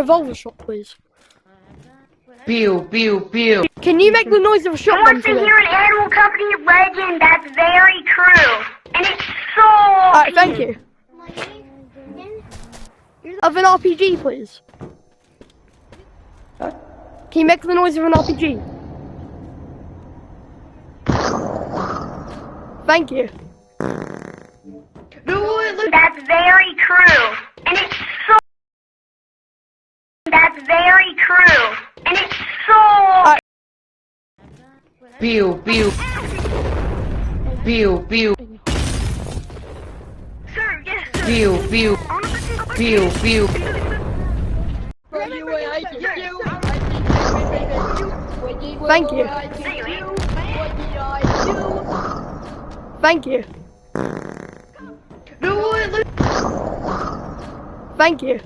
revolver shot, please? Pew, pew, pew. Can you make the noise of a Who shotgun wants to for me? hear an Animal Company legend that's very true? And it's so Alright, thank you. Of an RPG, please. Can you make the noise of an RPG? Thank you. That's very true. And it's so that's very true. And it's so Pew, pew. Pew, pew. Sir, yes, sir. Pew, pew. Pew, pew. Thank you. Thank you. Thank you.